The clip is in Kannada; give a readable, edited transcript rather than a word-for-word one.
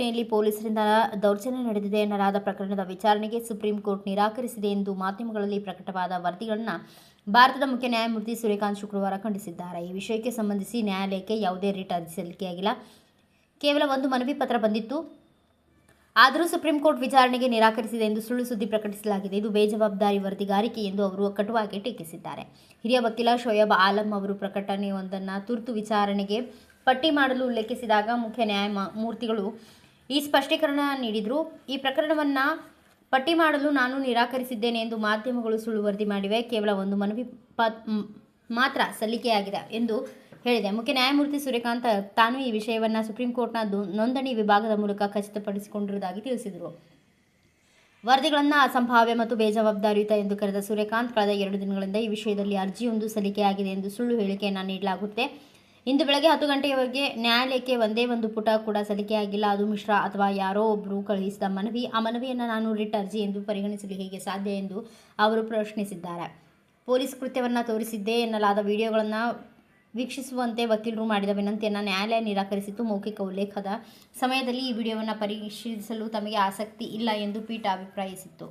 ಪ್ರಶ್ನೆಯಲ್ಲಿ ಪೊಲೀಸರಿಂದ ದೌರ್ಜನ್ಯ ನಡೆದಿದೆ ಎನ್ನಲಾದ ಪ್ರಕರಣದ ವಿಚಾರಣೆಗೆ ಸುಪ್ರೀಂ ಕೋರ್ಟ್ ನಿರಾಕರಿಸಿದೆ ಎಂದು ಮಾಧ್ಯಮಗಳಲ್ಲಿ ಪ್ರಕಟವಾದ ವರದಿಗಳನ್ನು ಭಾರತದ ಮುಖ್ಯ ನ್ಯಾಯಮೂರ್ತಿ ಸೂರ್ಯಕಾಂತ್ ಶುಕ್ರವಾರ ಖಂಡಿಸಿದ್ದಾರೆ. ಈ ವಿಷಯಕ್ಕೆ ಸಂಬಂಧಿಸಿ ನ್ಯಾಯಾಲಯಕ್ಕೆ ಯಾವುದೇ ರಿಟ್ ಅರ್ಜಿ ಸಲ್ಲಿಕೆಯಾಗಿಲ್ಲ. ಕೇವಲ ಒಂದು ಮನವಿ ಪತ್ರ ಬಂದಿತ್ತು. ಆದರೂ ಸುಪ್ರೀಂ ಕೋರ್ಟ್ ವಿಚಾರಣೆಗೆ ನಿರಾಕರಿಸಿದೆ ಎಂದು ಸುಳ್ಳು ಸುದ್ದಿ ಪ್ರಕಟಿಸಲಾಗಿದೆ. ಇದು ಬೇಜವಾಬ್ದಾರಿ ವರದಿಗಾರಿಕೆ ಎಂದು ಅವರು ಕಟುವಾಗಿ ಟೀಕಿಸಿದ್ದಾರೆ. ಹಿರಿಯ ವಕೀಲ ಶೋಯಬ್ ಆಲಂ ಅವರು ಪ್ರಕಟಣೆಯೊಂದನ್ನು ತುರ್ತು ವಿಚಾರಣೆಗೆ ಪಟ್ಟಿ ಮಾಡಲು ಉಲ್ಲೇಖಿಸಿದಾಗ ಮುಖ್ಯ ನ್ಯಾಯಮೂರ್ತಿಗಳು ಈ ಸ್ಪಷ್ಟೀಕರಣ ನೀಡಿದರು. ಈ ಪ್ರಕರಣವನ್ನು ಪಟ್ಟಿ ಮಾಡಲು ನಾನು ನಿರಾಕರಿಸಿದ್ದೇನೆ ಎಂದು ಮಾಧ್ಯಮಗಳು ಸುಳ್ಳು ವರದಿ ಮಾಡಿವೆ. ಕೇವಲ ಒಂದು ಮನವಿ ಮಾತ್ರ ಸಲ್ಲಿಕೆಯಾಗಿದೆ ಎಂದು ಹೇಳಿದೆ. ಮುಖ್ಯ ನ್ಯಾಯಮೂರ್ತಿ ಸೂರ್ಯಕಾಂತ್ ತಾನು ಈ ವಿಷಯವನ್ನು ಸುಪ್ರೀಂ ಕೋರ್ಟ್ನ ನೋಂದಣಿ ವಿಭಾಗದ ಮೂಲಕ ಖಚಿತಪಡಿಸಿಕೊಂಡಿರುವುದಾಗಿ ತಿಳಿಸಿದರು. ವರದಿಗಳನ್ನು ಅಸಂಭಾವ್ಯ ಮತ್ತು ಬೇಜವಾಬ್ದಾರಿಯುತ ಎಂದು ಕರೆದ ಸೂರ್ಯಕಾಂತ್, ಕಳೆದ 2 ದಿನಗಳಿಂದ ಈ ವಿಷಯದಲ್ಲಿ ಅರ್ಜಿಯೊಂದು ಸಲ್ಲಿಕೆಯಾಗಿದೆ ಎಂದು ಸುಳ್ಳು ಹೇಳಿಕೆಯನ್ನು ನೀಡಲಾಗುತ್ತೆ. ಇಂದು ಬೆಳಗ್ಗೆ 10 ಗಂಟೆಯವರೆಗೆ ನ್ಯಾಯಾಲಯಕ್ಕೆ ಒಂದೇ ಒಂದು ಪುಟ ಕೂಡ ಸಲ್ಲಿಕೆಯಾಗಿಲ್ಲ. ಅದು ಮಿಶ್ರಾ ಅಥವಾ ಯಾರೋ ಒಬ್ಬರು ಕಳುಹಿಸಿದ ಮನವಿ. ಆ ಮನವಿಯನ್ನು ನಾನು ರಿಟ್ ಅರ್ಜಿ ಎಂದು ಪರಿಗಣಿಸಲು ಹೇಗೆ ಸಾಧ್ಯ ಎಂದು ಅವರು ಪ್ರಶ್ನಿಸಿದ್ದಾರೆ. ಪೊಲೀಸ್ ಕೃತ್ಯವನ್ನು ತೋರಿಸಿದ್ದೇ ಎನ್ನಲಾದ ವಿಡಿಯೋಗಳನ್ನು ವೀಕ್ಷಿಸುವಂತೆ ವಕೀಲರು ಮಾಡಿದ ವಿನಂತಿಯನ್ನು ನ್ಯಾಯಾಲಯ ನಿರಾಕರಿಸಿತು. ಮೌಖಿಕ ಉಲ್ಲೇಖದ ಸಮಯದಲ್ಲಿ ಈ ವಿಡಿಯೋವನ್ನು ಪರಿಶೀಲಿಸಲು ತಮಗೆ ಆಸಕ್ತಿ ಇಲ್ಲ ಎಂದು ಪೀಠ ಅಭಿಪ್ರಾಯಿಸಿತ್ತು.